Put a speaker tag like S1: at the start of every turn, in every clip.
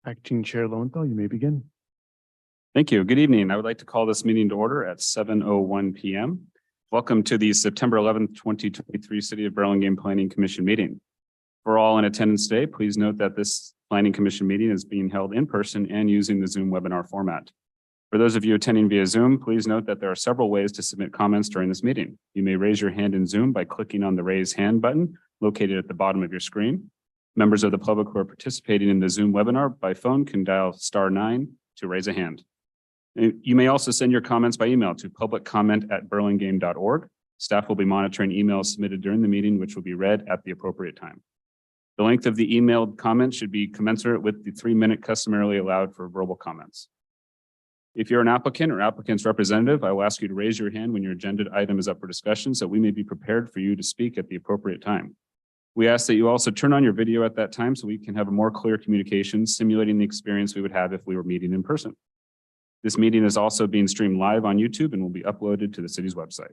S1: Acting Chair Lowenthal, you may begin.
S2: Thank you. Good evening. I would like to call this meeting to order at 7:01 p.m. Welcome to the September 11th, 2023 City of Burlingame Planning Commission meeting. For all in attendance today, please note that this Planning Commission meeting is being held in person and using the Zoom webinar format. For those of you attending via Zoom, please note that there are several ways to submit comments during this meeting. You may raise your hand in Zoom by clicking on the raise hand button located at the bottom of your screen. Members of the public who are participating in the Zoom webinar by phone can dial *9 to raise a hand. You may also send your comments by email to publiccomment@burlingame.org. Staff will be monitoring emails submitted during the meeting, which will be read at the appropriate time. The length of the emailed comment should be commensurate with the 3-minute customarily allowed for verbal comments. If you're an applicant or applicant's representative, I will ask you to raise your hand when your agenda item is up for discussion so we may be prepared for you to speak at the appropriate time. We ask that you also turn on your video at that time so we can have a more clear communication, simulating the experience we would have if we were meeting in person. This meeting is also being streamed live on YouTube and will be uploaded to the city's website.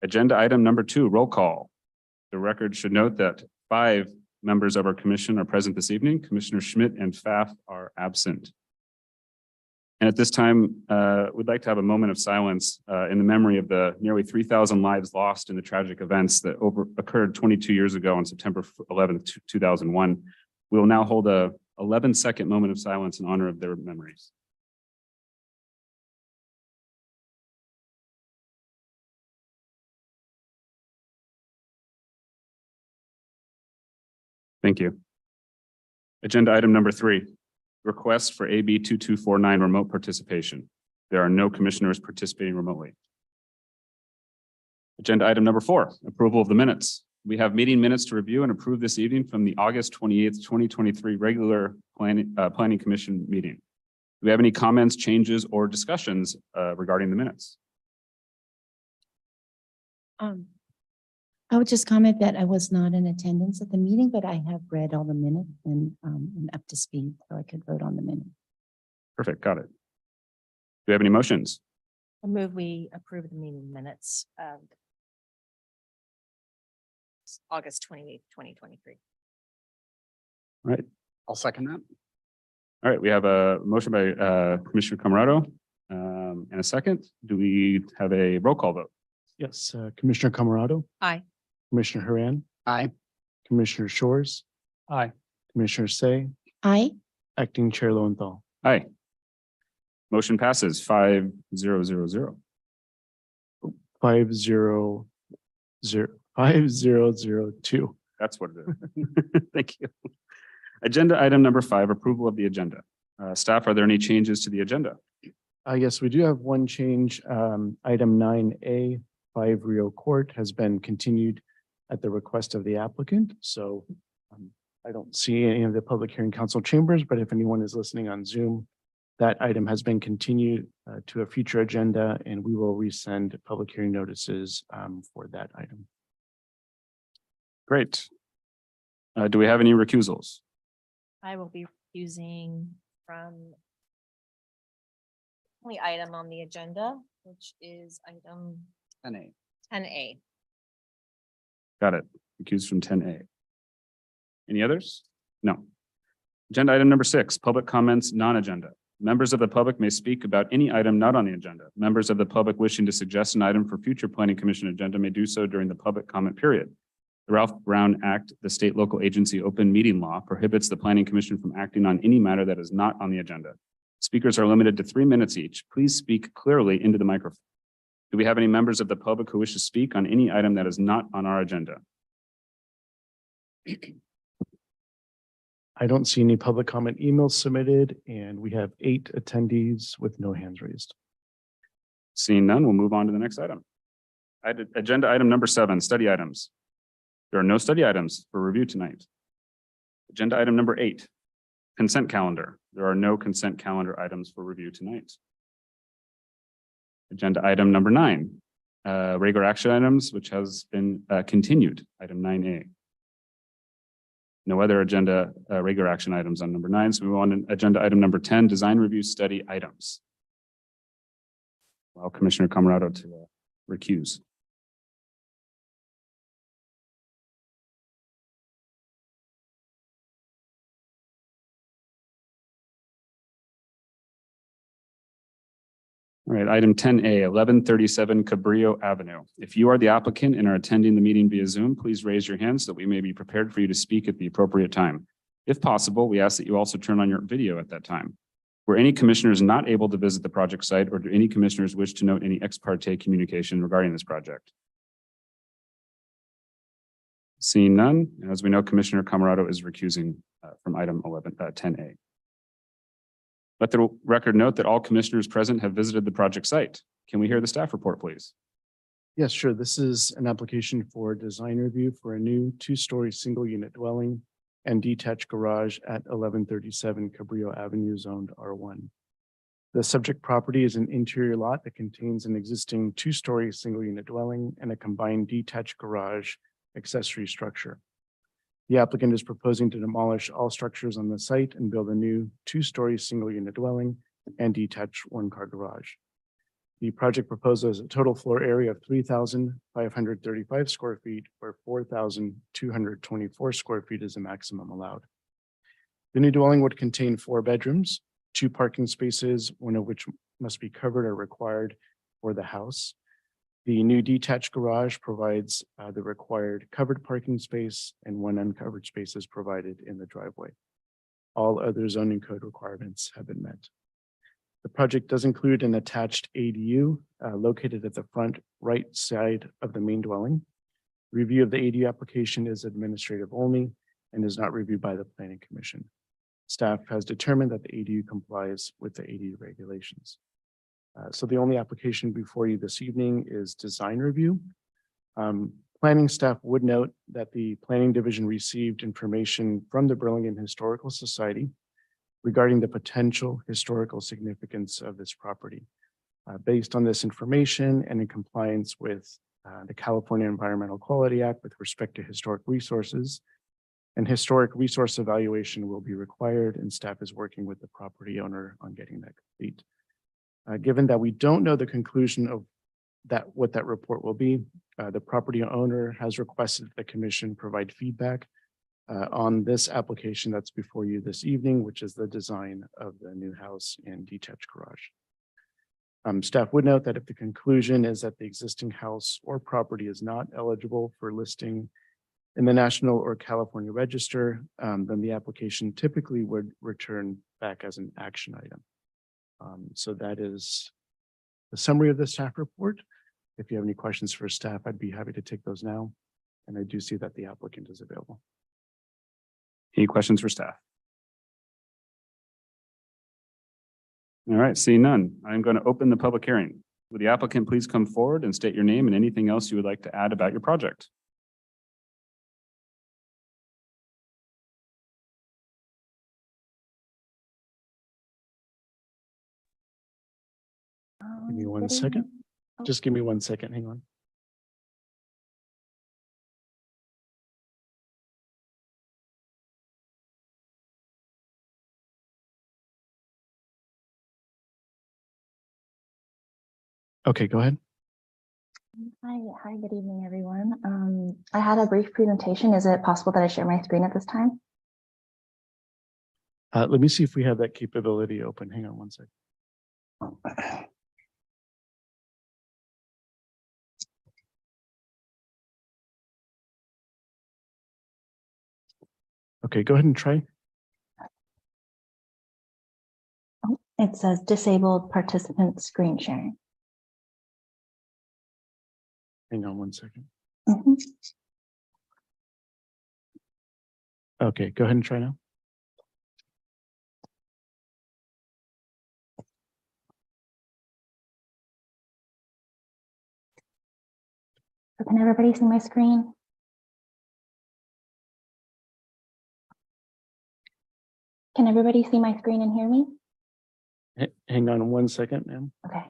S2: Agenda item number 2, roll call. The record should note that 5 members of our commission are present this evening. Commissioner Schmidt and Pfaff are absent. And at this time, we'd like to have a moment of silence in the memory of the nearly 3,000 lives lost in the tragic events that occurred 22 years ago on September 11th, 2001. We will now hold a 11-second moment of silence in honor of their memories. Thank you. Agenda item number 3. Request for AB 2249 remote participation. There are no commissioners participating remotely. Agenda item number 4, approval of the minutes. We have meeting minutes to review and approve this evening from the August 28th, 2023 regular Planning Commission meeting. Do we have any comments, changes, or discussions regarding the minutes?
S3: I would just comment that I was not in attendance at the meeting, but I have read all the minutes and up to speed, so I could vote on the minute.
S2: Perfect, got it. Do we have any motions?
S4: I move we approve the meeting minutes of August 28th, 2023.
S2: All right,
S5: I'll second that.
S2: all right. We have a motion by Commissioner Camarado and a second. Do we have a roll call vote?
S1: Yes, Commissioner Camarado,
S4: Aye.
S1: Commissioner Haran,
S5: Aye.
S1: Commissioner Shores,
S5: Aye.
S1: Commissioner Say,
S3: Aye.
S1: Acting Chair Lowenthal.
S2: Aye. Motion passes 5-0-0-0.
S1: 5002.
S2: That's what it is. Thank you. Agenda item number 5, approval of the agenda. Staff, are there any changes to the agenda?
S1: Yes, we do have one change. Item 9A, 5 Rio Court has been continued at the request of the applicant. So I don't see any of the public hearing council chambers, but if anyone is listening on Zoom, that item has been continued to a future agenda, and we will resend public hearing notices for that item.
S2: Great. Do we have any recusals?
S4: I will be using from the only item on the agenda, which is item
S5: 10A.
S4: 10A.
S2: Got it. Recused from 10A. Any others? No. Agenda item number 6, public comments, non-agenda. Members of the public may speak about any item not on the agenda. Members of the public wishing to suggest an item for future Planning Commission agenda may do so during the public comment period. The Ralph Brown Act, the state local agency open meeting law, prohibits the Planning Commission from acting on any matter that is not on the agenda. Speakers are limited to 3 minutes each. Please speak clearly into the microphone. Do we have any members of the public who wish to speak on any item that is not on our agenda?
S1: I don't see any public comment emails submitted, and we have 8 attendees with no hands raised.
S2: Seeing none, we'll move on to the next item. Agenda item number 7, study items. There are no study items for review tonight. Agenda item number 8, consent calendar. There are no consent calendar items for review tonight. Agenda item number 9, regular action items, which has been continued, item 9A. No other agenda regular action items on number 9. So we move on to agenda item number 10, design review study items. Allow Commissioner Camarado to recuse. All right, item 10A, 1137 Cabrillo Avenue. If you are the applicant and are attending the meeting via Zoom, please raise your hand so that we may be prepared for you to speak at the appropriate time. If possible, we ask that you also turn on your video at that time. Were any commissioners not able to visit the project site, or do any commissioners wish to note any ex parte communication regarding this project? Seeing none, and as we know, Commissioner Camerado is recusing from item 10A. Let the record note that all commissioners present have visited the project site. Can we hear the staff report, please?
S1: Yes, sure. This is an application for design review for a new two-story single-unit dwelling and detached garage at 1137 Cabrillo Avenue, zoned R1. The subject property is an interior lot that contains an existing two-story single-unit dwelling and a combined detached garage accessory structure. The applicant is proposing to demolish all structures on the site and build a new two-story single-unit dwelling and detached one-car garage. The project proposes a total floor area of 3,535 square feet, where 4,224 square feet is the maximum allowed. The new dwelling would contain 4 bedrooms, 2 parking spaces, one of which must be covered or required for the house. The new detached garage provides the required covered parking space, and 1 uncovered space is provided in the driveway. All other zoning code requirements have been met. The project does include an attached ADU located at the front right side of the main dwelling. Review of the ADU application is administrative only and is not reviewed by the Planning Commission. Staff has determined that the ADU complies with the ADU regulations. So the only application before you this evening is design review. Planning staff would note that the Planning Division received information from the Burlingame Historical Society regarding the potential historical significance of this property. Based on this information and in compliance with the California Environmental Quality Act with respect to historic resources, an historic resource evaluation will be required, and staff is working with the property owner on getting that complete. Given that we don't know the conclusion of what that report will be, the property owner has requested the commission provide feedback on this application that's before you this evening, which is the design of the new house and detached garage. Staff would note that if the conclusion is that the existing house or property is not eligible for listing in the National or California Register, then the application typically would return back as an action item. So that is the summary of the staff report. If you have any questions for staff, I'd be happy to take those now. And I do see that the applicant is available.
S2: Any questions for staff? All right, seeing none, I'm going to open the public hearing. Would the applicant please come forward and state your name and anything else you would like to add about your project?
S1: Give me one
S5: Good
S1: second.
S5: evening. Oh.
S1: Just give me 1 second. Hang on. Okay, go ahead.
S5: Hi, good evening, everyone. I had a brief presentation. Is it possible that I share my screen at this time?
S1: Let me see if we have that capability open. Hang on 1 second. Okay, go ahead and try.
S5: Oh, it says disabled participant screen sharing.
S1: Hang on 1 second.
S5: Mhm.
S1: Okay, go ahead and try now.
S5: So can everybody see my screen? Can everybody see my screen and hear me?
S1: Hang on 1 second, ma'am.
S5: Okay.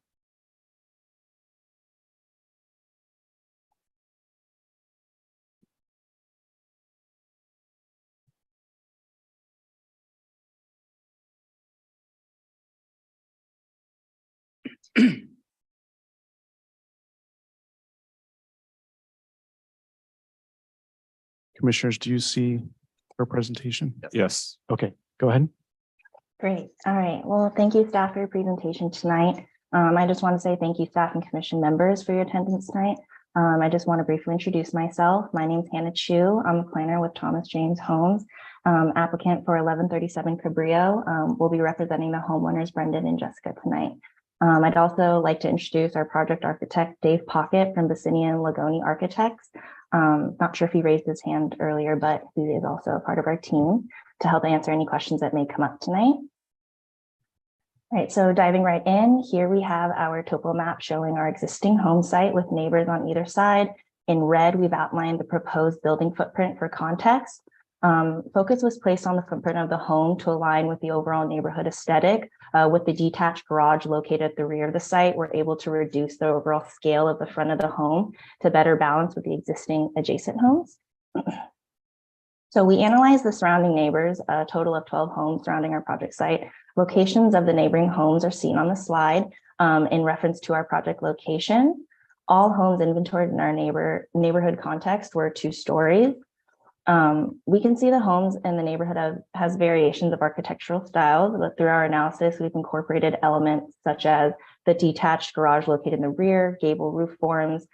S1: Commissioners, do you see her presentation?
S2: Yes.
S1: Okay, go ahead.
S5: Great. All right. Well, thank you, staff, for your presentation tonight. I just want to say thank you, staff and commission members, for your attendance tonight. I just want to briefly introduce myself. My name is Hannah Chu. I'm a planner with Thomas James Homes, applicant for 1137 Cabrillo. We'll be representing the homeowners, Brendan and Jessica, tonight. I'd also like to introduce our project architect, Dave Pocket from Bassinian Lagoni Architects. Not sure if he raised his hand earlier, but he is also a part of our team to help answer any questions that may come up tonight. All right, so diving right in, here we have our topo map showing our existing home site with neighbors on either side. In red, we've outlined the proposed building footprint for context. Focus was placed on the footprint of the home to align with the overall neighborhood aesthetic. With the detached garage located at the rear of the site, we're able to reduce the overall scale of the front of the home to better balance with the existing adjacent homes. So we analyzed the surrounding neighbors, a total of 12 homes surrounding our project site. Locations of the neighboring homes are seen on the slide in reference to our project location. All homes inventoried in our neighborhood context were 2 stories. We can see the homes in the neighborhood has variations of architectural styles, but through our analysis, we've incorporated elements such as the detached garage located in the rear, gable roof forms,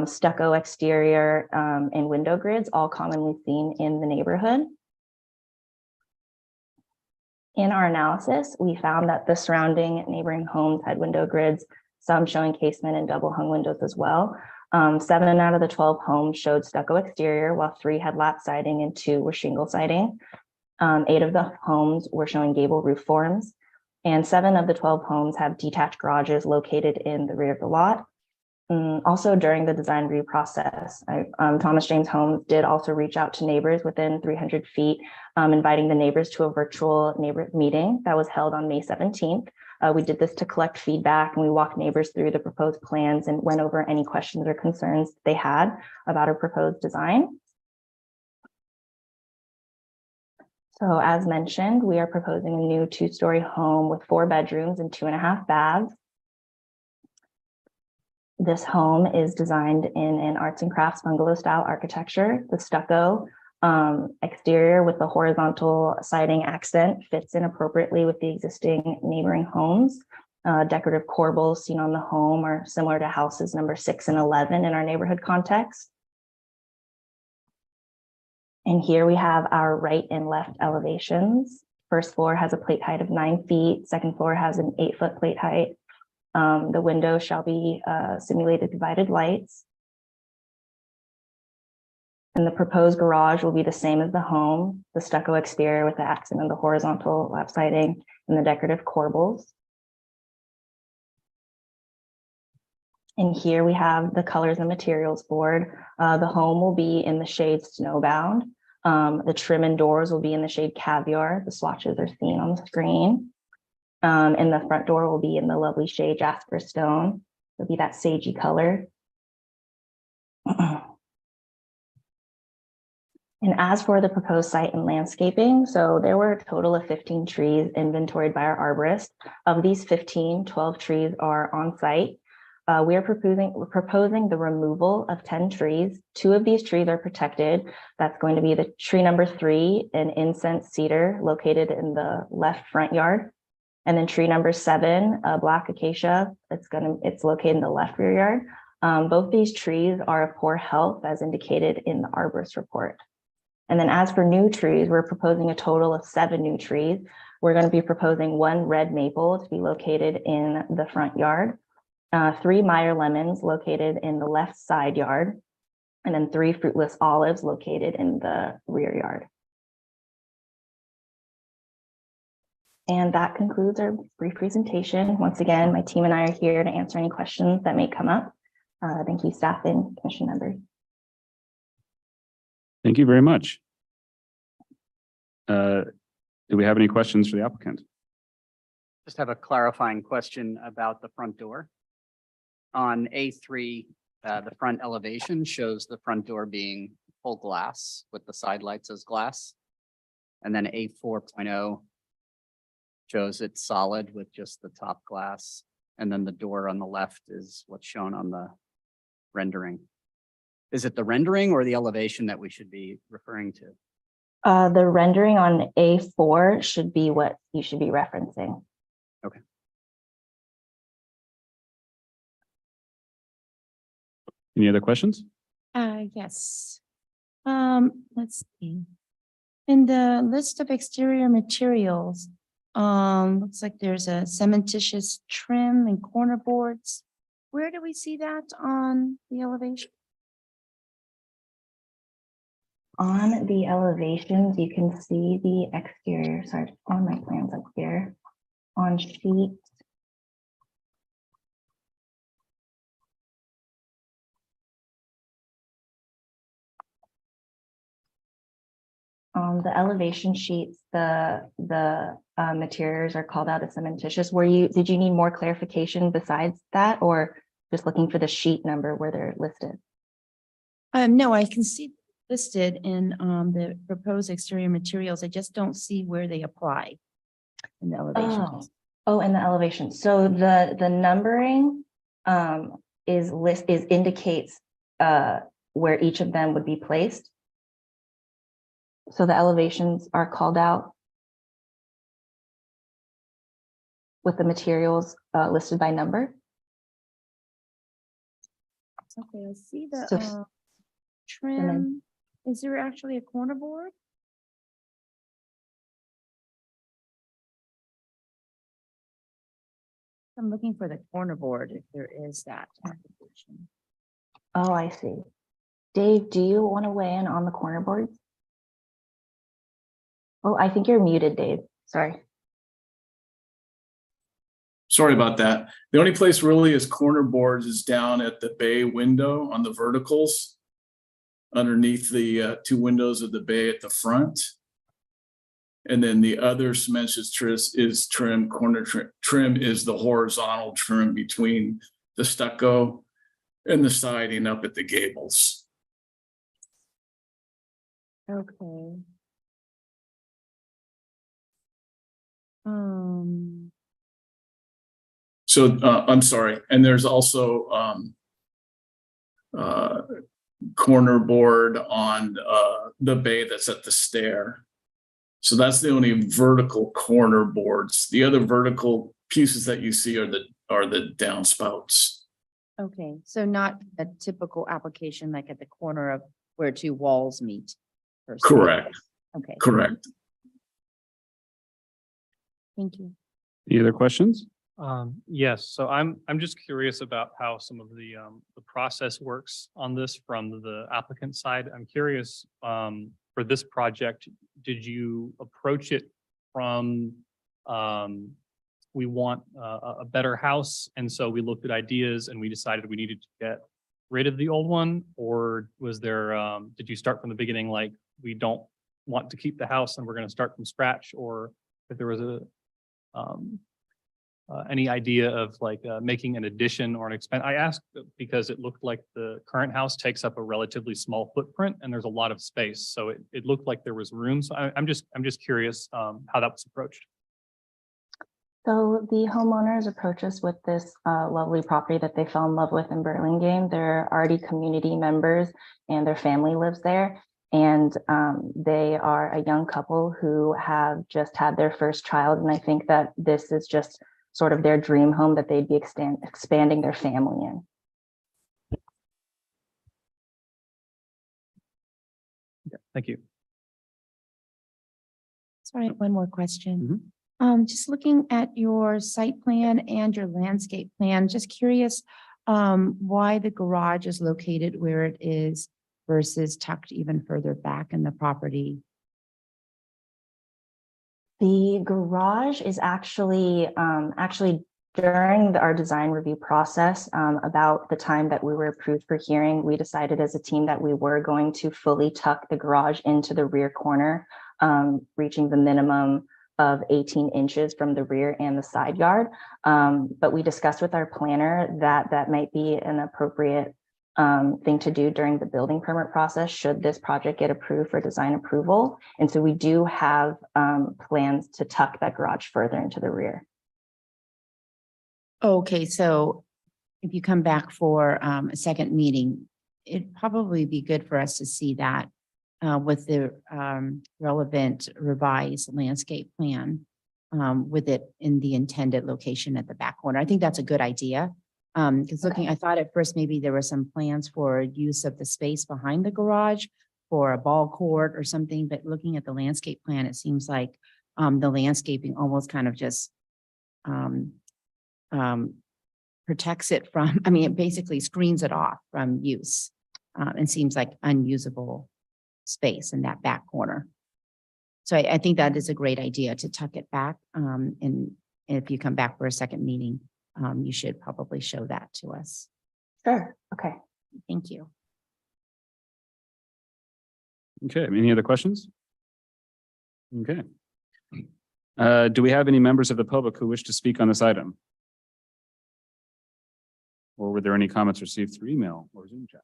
S5: stucco exterior, and window grids, all commonly seen in the neighborhood. In our analysis, we found that the surrounding neighboring homes had window grids, some showing casement and double hung windows as well. 7 out of the 12 homes showed stucco exterior, while 3 had lap siding and 2 were shingle siding. 8 of the homes were showing gable roof forms, and 7 of the 12 homes have detached garages located in the rear of the lot. Also, during the design review process, Thomas James Homes did also reach out to neighbors within 300 feet, inviting the neighbors to a virtual neighbor meeting that was held on May 17th. We did this to collect feedback, and we walked neighbors through the proposed plans and went over any questions or concerns they had about our proposed design. So as mentioned, we are proposing a new 2-story home with 4 bedrooms and 2.5 baths. This home is designed in an arts and crafts bungalow style architecture. The stucco exterior with the horizontal siding accent fits in appropriately with the existing neighboring homes. Decorative corbels seen on the home are similar to houses number 6 and 11 in our neighborhood context. And here we have our right and left elevations. First floor has a plate height of 9 feet. Second floor has an 8-foot plate height. The window shall be simulated divided lights. And the proposed garage will be the same as the home, the stucco exterior with the accent of the horizontal lap siding and the decorative corbels. And here we have the colors and materials board. The home will be in the shade Snowbound. The trim and doors will be in the shade Caviar. The swatches are seen on the screen. And the front door will be in the lovely shade Jasper Stone. It'll be that sagey color. And as for the proposed site and landscaping, so there were a total of 15 trees inventoried by our arborist. Of these 15, 12 trees are on site. We are proposing the removal of 10 trees. 2 of these trees are protected. That's going to be the tree number 3, an incense cedar located in the left front yard. And then tree number 7, a black acacia, it's located in the left rear yard. Both these trees are of poor health as indicated in the arborist report. And then as for new trees, we're proposing a total of 7 new trees. We're going to be proposing 1 red maple to be located in the front yard, 3 Meyer lemons located in the left side yard, and then 3 fruitless olives located in the rear yard. And that concludes our brief presentation. Once again, my team and I are here to answer any questions that may come up. Thank you, staff and commission members.
S2: Thank you very much. Do we have any questions for the applicant?
S6: Just have a clarifying question about the front door. On A3, the front elevation shows the front door being full glass with the side lights as glass. And then A4.0 shows it's solid with just the top glass. And then the door on the left is what's shown on the rendering. Is it the rendering or the elevation that we should be referring to?
S5: The rendering on A4 should be what you should be referencing.
S6: Okay.
S2: Any other questions?
S3: Yes. Let's see. In the list of exterior materials, looks like there's a cementitious trim and corner boards. Where do we see that on the elevation?
S5: On the elevations, you can see the exterior, sorry, on my plans up here, on sheet. On the elevation sheets, the materials are called out as cementitious. Did you need more clarification besides that, or just looking for the sheet number where they're listed?
S3: No, I can see listed in the proposed exterior materials. I just don't see where they apply in the elevations.
S5: Oh, in the elevation. So the numbering indicates where each of them would be placed. So the elevations are called out with the materials listed by number.
S3: Okay, I see the
S5: So-
S3: trim. Is there actually a corner board? I'm looking for the corner board if there is that. application.
S5: Oh, I see. Dave, do you want to weigh in on the corner boards? Oh, I think you're muted, Dave. Sorry.
S7: Sorry about that. The only place really is corner boards is down at the bay window on the verticals. Underneath the two windows of the bay at the front. And then the other cementitious is trim, corner trim is the horizontal trim between the stucco and the siding up at the gables.
S3: Okay.
S7: So I'm sorry. And there's also corner board on the bay that's at the stair. So that's the only vertical corner boards. The other vertical pieces that you see are the downspouts.
S3: Okay, so not a typical application like at the corner of where two walls meet. per se.
S7: Correct,
S3: Okay,
S7: correct.
S3: thank you.
S2: Any other questions?
S8: Yes, so I'm just curious about how some of the process works on this from the applicant side. I'm curious, for this project, did you approach it from, we want a better house, and so we looked at ideas and we decided we needed to get rid of the old one? Or was there, did you start from the beginning, like, we don't want to keep the house and we're gonna start from scratch? Or if there was any idea of like making an addition or an expense? I asked because it looked like the current house takes up a relatively small footprint and there's a lot of space. So it looked like there was room. So I'm just curious how that was approached.
S5: So the homeowners approach us with this lovely property that they fell in love with in Burlingame. They're already community members and their family lives there. And they are a young couple who have just had their first child. And I think that this is just sort of their dream home that they'd be expanding their family in.
S8: Yeah, thank you.
S3: Sorry, one more question. Just looking at your site plan and your landscape plan, just curious why the garage is located where it is versus tucked even further back in the property.
S5: The garage is actually during our design review process, about the time that we were approved for hearing, we decided as a team that we were going to fully tuck the garage into the rear corner, reaching the minimum of 18 inches from the rear and the side yard. But we discussed with our planner that that might be an appropriate thing to do during the building permit process should this project get approved for design approval. And so we do have plans to tuck that garage further into the rear.
S3: Okay, so if you come back for a second meeting, it'd probably be good for us to see that with the relevant revised landscape plan with it in the intended location at the back corner. I think that's a good idea. Because looking, I thought at first maybe there were some plans for use of the space behind the garage for a ball court or something, but looking at the landscape plan, it seems like the landscaping almost kind of just protects it from, I mean, it basically screens it off from use and seems like unusable space in that back corner. So I think that is a great idea to tuck it back. And if you come back for a second meeting, you should probably show that to us.
S5: Sure, okay.
S3: Thank you.
S2: Okay, any other questions? Okay. Do we have any members of the public who wish to speak on this item? Or were there any comments received through email or Zoom chat?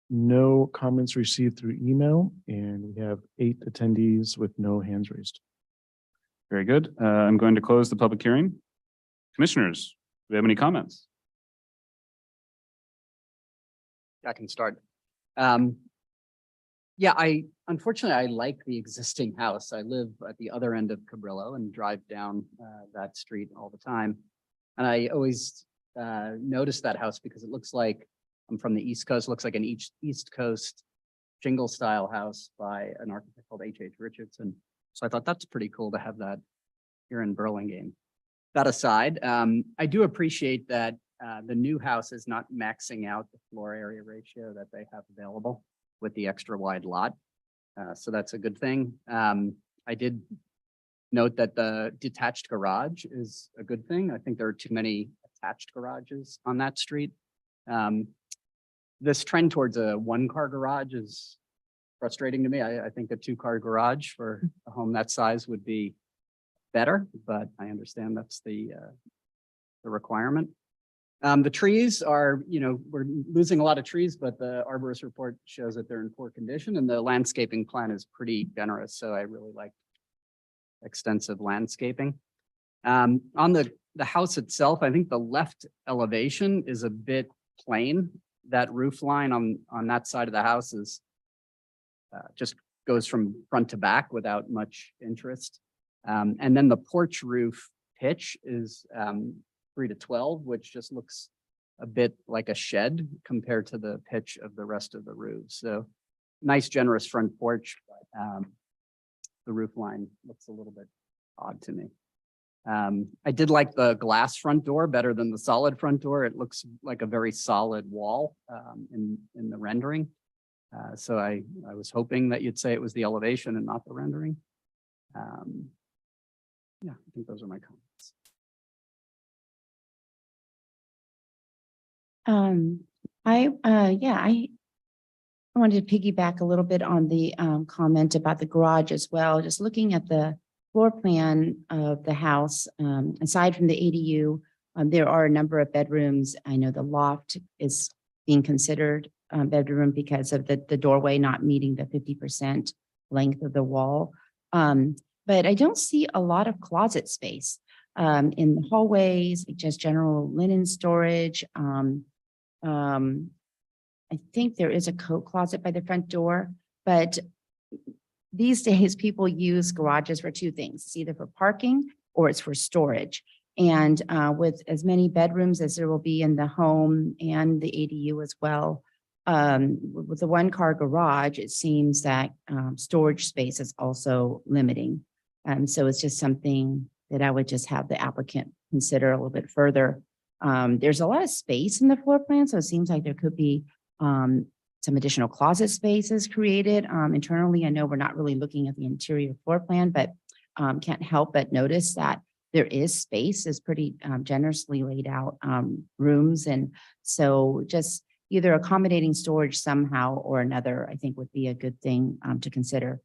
S1: No comments received through email, and we have 8 attendees with no hands raised.
S2: Very good. I'm going to close the public hearing. Commissioners, do we have any comments?
S6: I can start. Yeah, unfortunately, I like the existing house. I live at the other end of Cabrillo and drive down that street all the time. And I always notice that house because it looks like, I'm from the East Coast, looks like an East Coast shingle style house by an architect called H.H. Richardson. So I thought that's pretty cool to have that here in Burlingame. That aside, I do appreciate that the new house is not maxing out the floor area ratio that they have available with the extra wide lot. So that's a good thing. I did note that the detached garage is a good thing. I think there are too many attached garages on that street. This trend towards a 1-car garage is frustrating to me. I think a 2-car garage for a home that size would be better, but I understand that's the requirement. The trees are, we're losing a lot of trees, but the arborist report shows that they're in poor condition and the landscaping plan is pretty generous. So I really like extensive landscaping. On the house itself, I think the left elevation is a bit plain. That roof line on that side of the house is just goes from front to back without much interest. And then the porch roof pitch is 3 to 12, which just looks a bit like a shed compared to the pitch of the rest of the roof. So nice, generous front porch, but the roof line looks a little bit odd to me. I did like the glass front door better than the solid front door. It looks like a very solid wall in the rendering. So I was hoping that you'd say it was the elevation and not the rendering. Yeah, I think those are my comments.
S3: I wanted to piggyback a little bit on the comment about the garage as well. Just looking at the floor plan of the house, aside from the ADU, there are a number of bedrooms. I know the loft is being considered bedroom because of the doorway not meeting the 50% length of the wall. But I don't see a lot of closet space in the hallways, just general linen storage. I think there is a coat closet by the front door, but these days people use garages for 2 things. It's either for parking or it's for storage. And with as many bedrooms as there will be in the home and the ADU as well, with the 1-car garage, it seems that storage space is also limiting. So it's just something that I would just have the applicant consider a little bit further. There's a lot of space in the floor plan, so it seems like there could be some additional closet spaces created internally. I know we're not really looking at the interior floor plan, but can't help but notice that there is space, is pretty generously laid out rooms. And so just either accommodating storage somehow or another, I think would be a good thing to consider.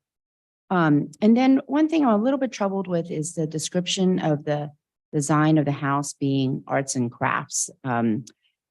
S3: And then one thing I'm a little bit troubled with is the description of the design of the house being arts and crafts.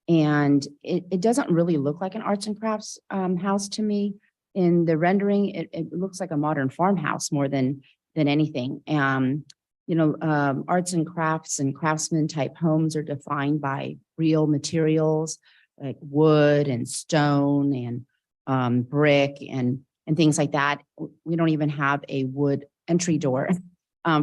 S3: And it doesn't really look like an arts and crafts house to me. In the rendering, it looks like a modern farmhouse more than anything. Arts and crafts and craftsman type homes are defined by real materials like wood and stone and brick and things like that. We don't even have a wood entry door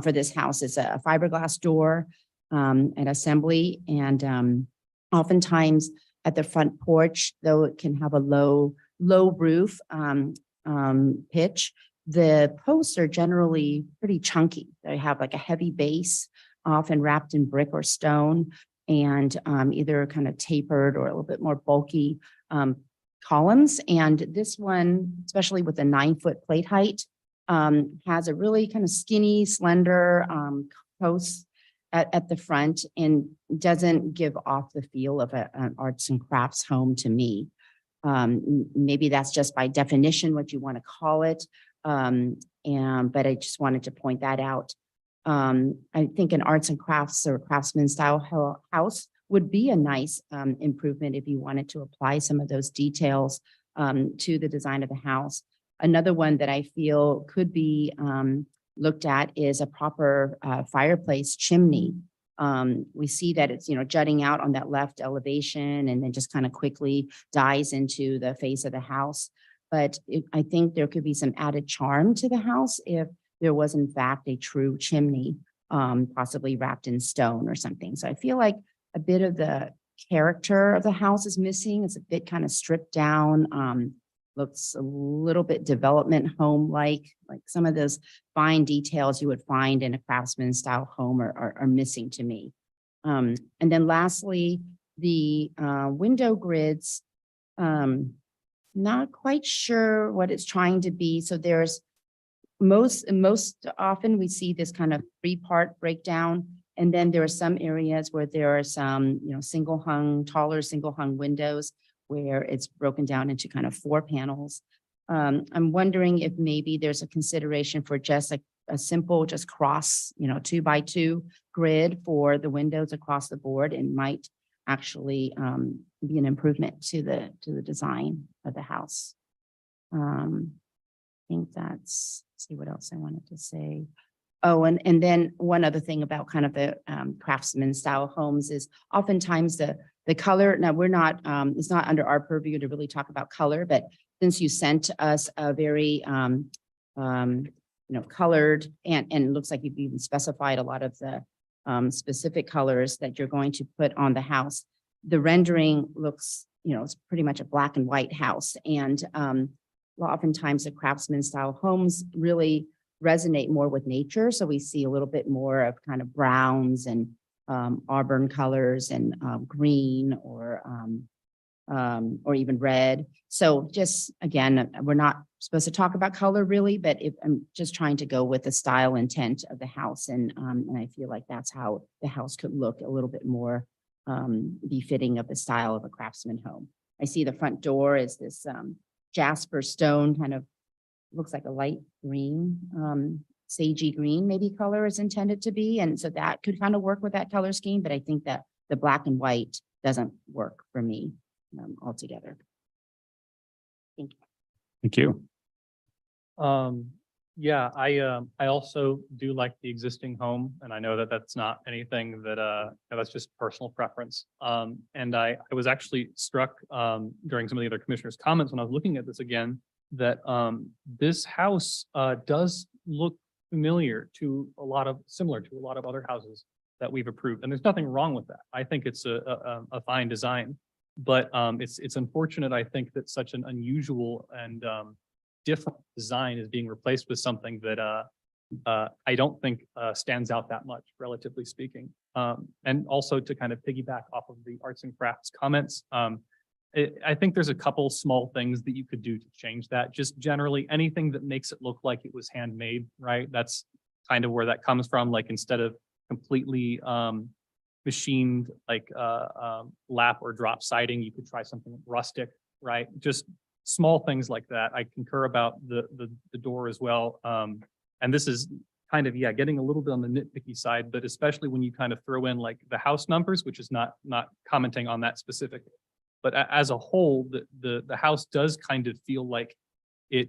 S3: for this house. It's a fiberglass door, an assembly, and Oftentimes at the front porch, though it can have a low roof pitch, the posts are generally pretty chunky. They have like a heavy base, often wrapped in brick or stone, and either kind of tapered or a little bit more bulky columns. And this one, especially with a 9-foot plate height, has a really kind of skinny, slender post at the front and doesn't give off the feel of an arts and crafts home to me. Maybe that's just by definition what you want to call it. But I just wanted to point that out. I think an arts and crafts or craftsman style house would be a nice improvement if you wanted to apply some of those details to the design of the house. Another one that I feel could be looked at is a proper fireplace chimney. We see that it's, jutting out on that left elevation and then just kind of quickly dies into the face of the house. But I think there could be some added charm to the house if there was in fact a true chimney, possibly wrapped in stone or something. So I feel like a bit of the character of the house is missing. It's a bit kind of stripped down, looks a little bit development home-like some of those fine details you would find in a craftsman style home are missing to me. And then lastly, the window grids, not quite sure what it's trying to be. So there's most often we see this kind of 3-part breakdown. And then there are some areas where there are some, taller single hung windows where it's broken down into kind of 4 panels. I'm wondering if maybe there's a consideration for just a simple, just cross, 2x2 grid for the windows across the board, and might actually be an improvement to the design of the house. I think let's see what else I wanted to say. Oh, and then one other thing about kind of the craftsman style homes is oftentimes the color. Now we're not, it's not under our purview to really talk about color, but since you sent us a very, colored and it looks like you've even specified a lot of the specific colors that you're going to put on the house. The rendering looks, it's pretty much a black and white house. And oftentimes the craftsman style homes really resonate more with nature. So we see a little bit more of kind of browns and auburn colors and green or even red. So just, again, we're not supposed to talk about color really, but if I'm just trying to go with the style intent of the house. And I feel like that's how the house could look a little bit more befitting of the style of a craftsman home. I see the front door is this jasper stone, kind of looks like a light green, sagey green maybe color is intended to be. And so that could kind of work with that color scheme, but I think that the black and white doesn't work for me altogether. Thank you.
S2: Thank you.
S8: Yeah, I also do like the existing home, and I know that that's not anything that that's just personal preference. And I was actually struck during some of the other commissioners' comments when I was looking at this again that this house does look familiar to similar to a lot of other houses that we've approved, and there's nothing wrong with that. I think it's a fine design, but it's unfortunate, I think, that such an unusual and different design is being replaced with something that I don't think stands out that much, relatively speaking. And also to kind of piggyback off of the arts and crafts comments, I think there's a couple small things that you could do to change that. Just generally anything that makes it look like it was handmade, right? That's kind of where that comes from. Like instead of completely machined, like lap or drop siding, you could try something rustic, right? Just small things like that. I concur about the door as well. And this is kind of, getting a little bit on the nitpicky side, but especially when you kind of throw in like the house numbers, which is not commenting on that specifically. But as a whole, the house does kind of feel like it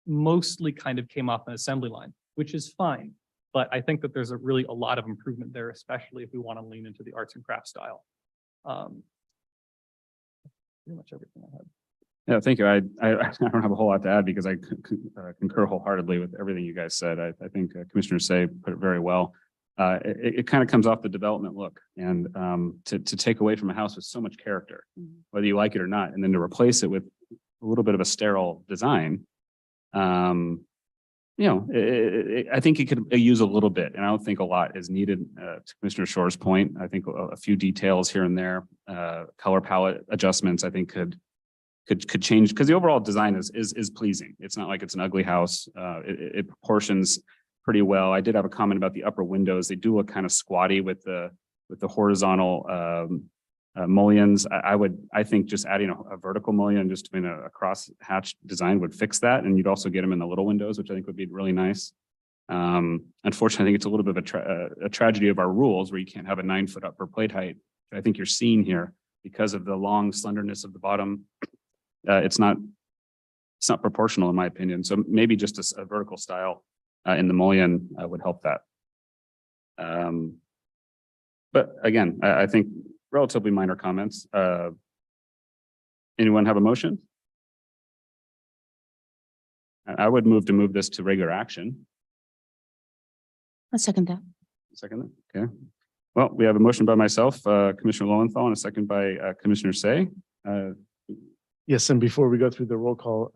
S8: mostly kind of came off an assembly line, which is fine. But I think that there's a lot of improvement there, especially if we want to lean into the arts and crafts style. Pretty much everything I had.
S2: Yeah, thank you. I don't have a whole lot to add because I concur wholeheartedly with everything you guys said. I think Commissioner Say put it very well. it kind of comes off the development look and to take away from a house with so much character, whether you like it or not, and then to replace it with a little bit of a sterile design. I think it could use a little bit, and I don't think a lot is needed. To Commissioner Shore's point, I think a few details here and there, color palette adjustments, I think could change, because the overall design is pleasing. It's not like it's an ugly house. It proportions pretty well. I did have a comment about the upper windows. They do look kind of squatty with the horizontal mullions. I think just adding a vertical mullion, just doing a cross hatch design would fix that. And you'd also get them in the little windows, which I think would be really nice. Unfortunately, I think it's a little bit of a tragedy of our rules where you can't have a 9-foot upper plate height. I think you're seeing here because of the long slenderness of the bottom. It's not proportional in my opinion. So maybe just a vertical style in the mullion would help that. But again, I think relatively minor comments. Anyone have a motion? I would move this to regular action.
S3: I'll second that.
S2: Second, okay. Well, we have a motion by myself, Commissioner Lowenthal, and a second by Commissioner Say.
S1: Yes, and before we go through the roll call,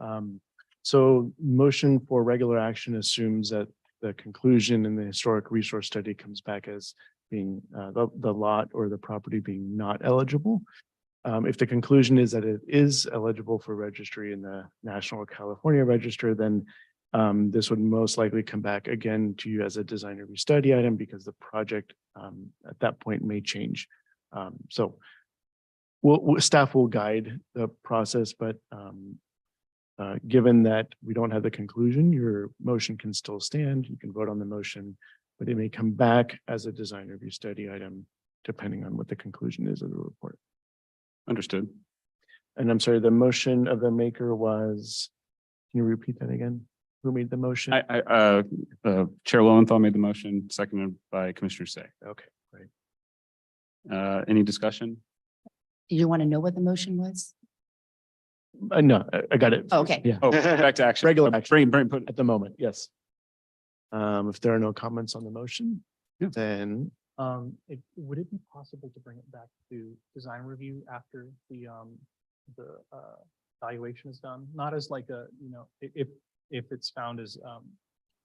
S1: so motion for regular action assumes that the conclusion in the historic resource study comes back as being the lot or the property being not eligible. If the conclusion is that it is eligible for registry in the National California Register, then this would most likely come back again to you as a design review study item because the project at that point may change. So staff will guide the process, but given that we don't have the conclusion, your motion can still stand. You can vote on the motion, but it may come back as a design review study item, depending on what the conclusion is of the report.
S2: Understood.
S1: And I'm sorry, the motion of the maker was, can you repeat that again? Who made the motion?
S2: Chair Lowenthal made the motion, seconded by Commissioner Say.
S1: Okay, great.
S2: Any discussion?
S3: Do you want to know what the motion was?
S1: No, I got it.
S3: Okay.
S1: Yeah,
S2: Oh, back to action.
S1: Regular action.
S2: Put
S1: at the moment, yes. If there are no comments on the motion,
S2: Yeah.
S1: then
S8: Would it be possible to bring it back to design review after the evaluation is done? Not as like a, if it's found as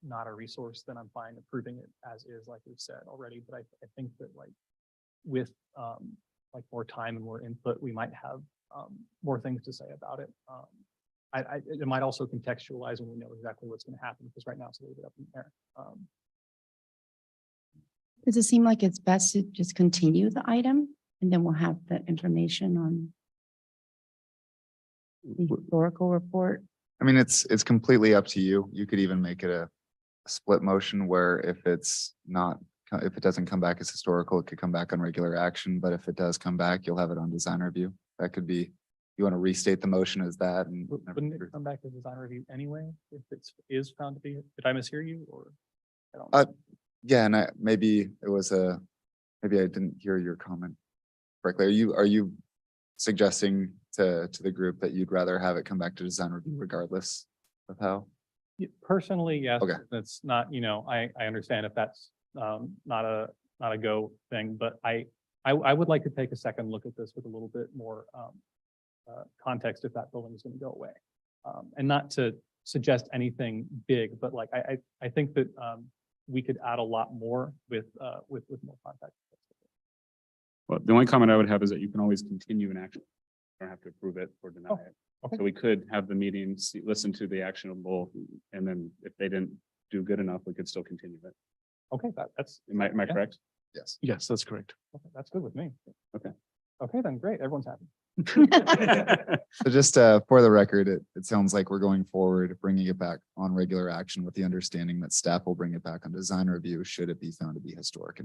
S8: not a resource, then I'm fine approving it as is, like we've said already. But I think that with like more time and more input, we might have more things to say about it. It might also contextualize when we know exactly what's going to happen, because right now it's a little bit up in the air.
S3: Does it seem like it's best to just continue the item and then we'll have the information on the historical report?
S9: I mean, it's completely up to you. You could even make it a split motion where if it doesn't come back as historical, it could come back on regular action. But if it does come back, you'll have it on design review. That could be, you want to restate the motion as that. And
S8: Wouldn't it come back as design review anyway, if it is found to be? Did I mishear you, or? I don't know.
S9: yeah, and maybe I didn't hear your comment correctly. Are you suggesting to the group that you'd rather have it come back to design review regardless of how?
S8: Personally, yes.
S9: Okay.
S8: That's not, I understand if that's not a go thing, but I would like to take a second look at this with a little bit more context if that building is going to go away. And not to suggest anything big, but I think that we could add a lot more with more context.
S2: Well, the only comment I would have is that you can always continue an action. You don't have to approve it or deny it.
S8: okay.
S2: So we could have the meeting, listen to the actionable, and then if they didn't do good enough, we could still continue it.
S8: Okay, that's
S2: Am I
S8: Yeah.
S2: correct?
S9: Yes.
S1: yes, that's correct.
S8: okay, that's good with me.
S2: Okay.
S8: Okay, then great. Everyone's happy.
S9: So just for the record, it sounds like we're going forward, bringing it back on regular action with the understanding that staff will bring it back on design review should it be found to be historic.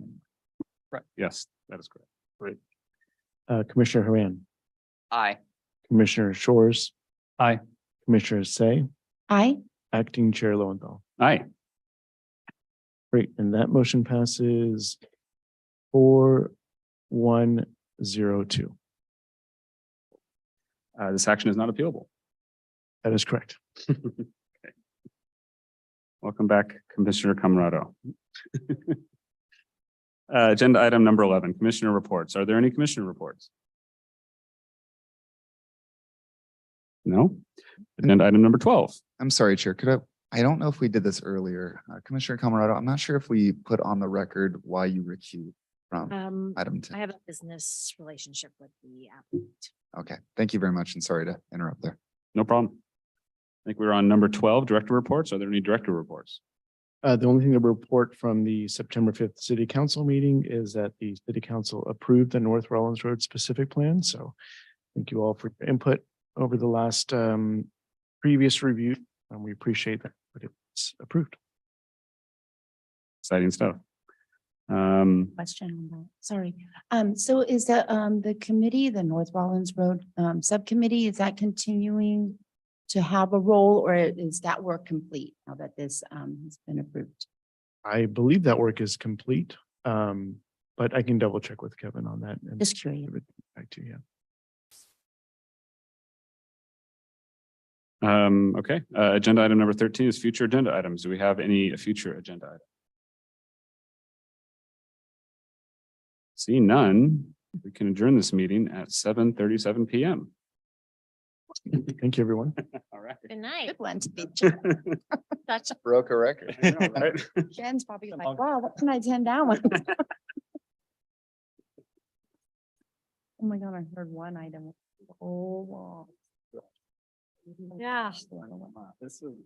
S2: Yes, that is correct.
S1: Commissioner Haran,
S6: Aye.
S1: Commissioner Shores.
S8: Aye.
S1: Commissioner Say,
S3: Aye.
S1: Acting Chair Lowenthal.
S2: Aye.
S1: Great, and that motion passes 4-1-0-2.
S2: This action is not appealable.
S1: That is correct.
S2: Welcome back, Commissioner Camarado. Agenda item number 11, commissioner reports. Are there any commissioner reports? No. Agenda item number 12.
S9: I'm sorry, Chair, I don't know if we did this earlier. Commissioner Camerado, I'm not sure if we put on the record why you recused from item
S4: I
S9: 10.
S4: have a business relationship with the applicant.
S9: Okay, thank you very much and sorry to interrupt there.
S2: No problem. I think we're on number 12, director reports. Are there any director reports?
S1: The only thing to report from the September 5th city council meeting is that the city council approved the North Rollins Road specific plan. So thank you all for your input over the last previous review. And we appreciate that, but it's approved.
S2: Exciting stuff.
S3: Question on that, sorry. So is the committee, the North Rollins Road Subcommittee, is that continuing to have a role, or is that work complete now that this has been approved?
S1: I believe that work is complete, but I can double check with Kevin on that. And
S3: Just curious.
S1: give it back to you.
S2: Okay, agenda item number 13 is future agenda items. Do we have any future agenda items? See none, we can adjourn this meeting at 7:37 PM.
S1: Thank you, everyone.
S2: All right.
S4: Good night.
S3: Good one to be.
S4: That's
S9: Broke a record.
S3: Jen's probably like, wow, what can I turn down with? Oh my God, I heard one item. Oh, wow.
S4: Yeah.
S2: This is.